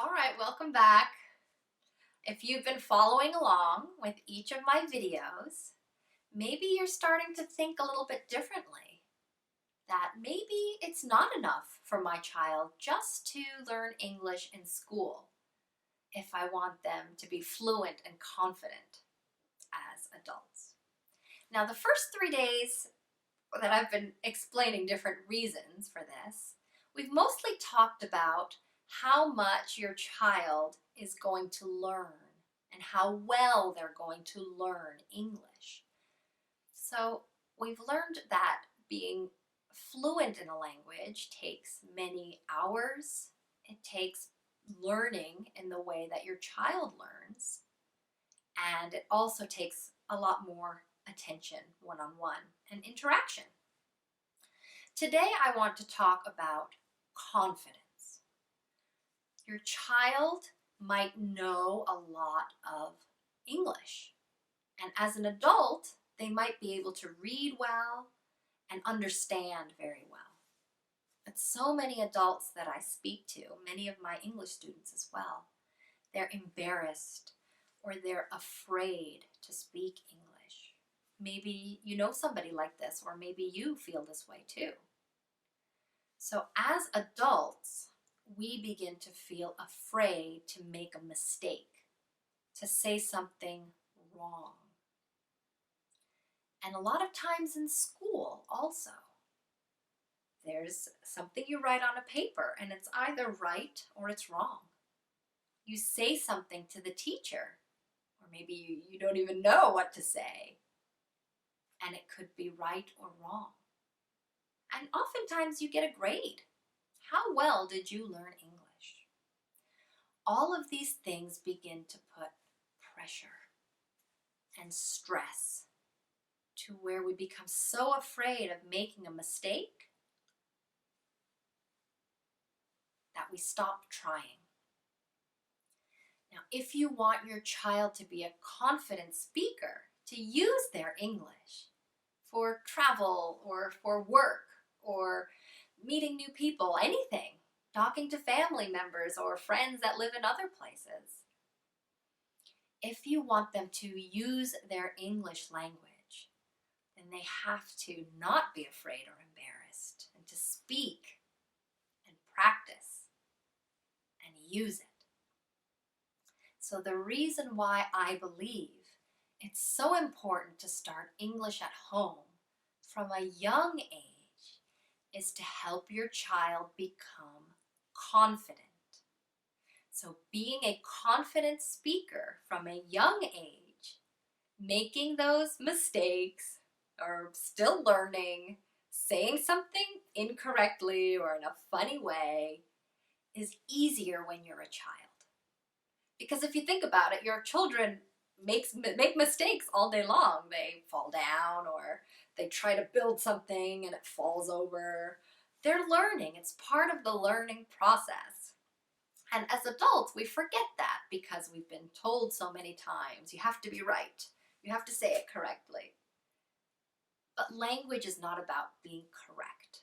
All right, welcome back. If you've been following along with each of my videos, maybe you're starting to think a little bit differently. That maybe it's not enough for my child just to learn English in school if I want them to be fluent and confident as adults. Now, the first 3 days that I've been explaining different reasons for this, we've mostly talked about how much your child is going to learn and how well they're going to learn English. So we've learned that being fluent in a language takes many hours. It takes learning in the way that your child learns. And it also takes a lot more attention one-on-one and interaction. Today I want to talk about confidence. Your child might know a lot of English, and as an adult, they might be able to read well and understand very well. But so many adults that I speak to, many of my English students as well, they're embarrassed or they're afraid to speak English. Maybe you know somebody like this, or maybe you feel this way too. So as adults, we begin to feel afraid to make a mistake, to say something wrong. And a lot of times in school also, there's something you write on a paper and it's either right or it's wrong. You say something to the teacher, or maybe you don't even know what to say, and it could be right or wrong. And oftentimes you get a grade. How well did you learn English? All of these things begin to put pressure and stress to where we become so afraid of making a mistake that we stop trying. Now, if you want your child to be a confident speaker, to use their English for travel or for work or meeting new people, anything, talking to family members or friends that live in other places. If you want them to use their English language, then they have to not be afraid or embarrassed and to speak and practice and use it. So the reason why I believe it's so important to start English at home from a young age is to help your child become confident. So being a confident speaker from a young age, making those mistakes or still learning, saying something incorrectly or in a funny way is easier when you're a child. Because if you think about it, your children make mistakes all day long. They fall down or they try to build something and it falls over. They're learning. It's part of the learning process. And as adults, we forget that because we've been told so many times, you have to be right. You have to say it correctly. But language is not about being correct.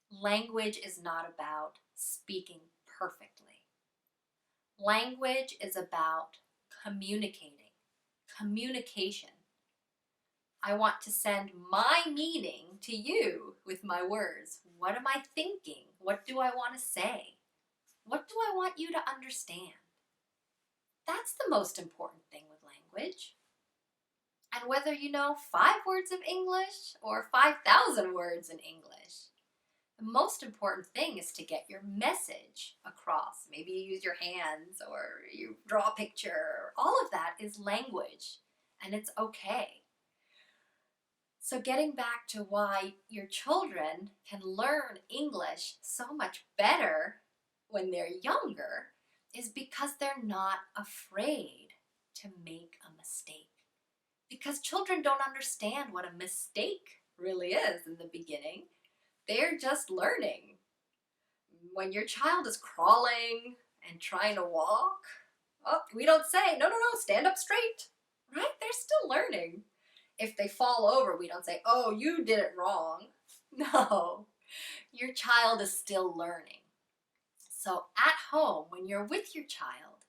Language is not about speaking perfectly. Language is about communicating, communication. I want to send my meaning to you with my words. What am I thinking? What do I want to say? What do I want you to understand? That's the most important thing with language. And whether you know 5 words of English or 5,000 words in English, the most important thing is to get your message across. Maybe you use your hands or you draw a picture. All of that is language, and it's okay. So getting back to why your children can learn English so much better when they're younger is because they're not afraid to make a mistake. Because children don't understand what a mistake really is in the beginning. They're just learning. When your child is crawling and trying to walk, we don't say, no, stand up straight, right? They're still learning. If they fall over, we don't say, oh, you did it wrong. No, your child is still learning. So at home, when you're with your child,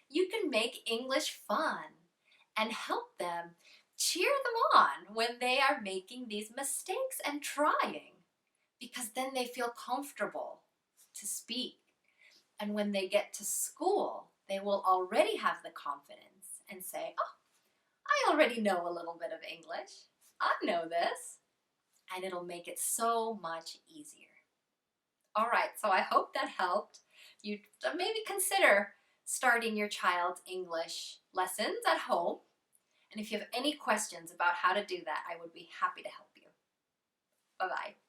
you can make English fun and help them, cheer them on when they are making these mistakes and trying, because then they feel comfortable to speak. And when they get to school, they will already have the confidence and say, oh, I already know a little bit of English. I know this. And it'll make it so much easier. All right, so I hope that helped you maybe consider starting your child's English lessons at home. And if you have any questions about how to do that, I would be happy to help you. Bye-bye.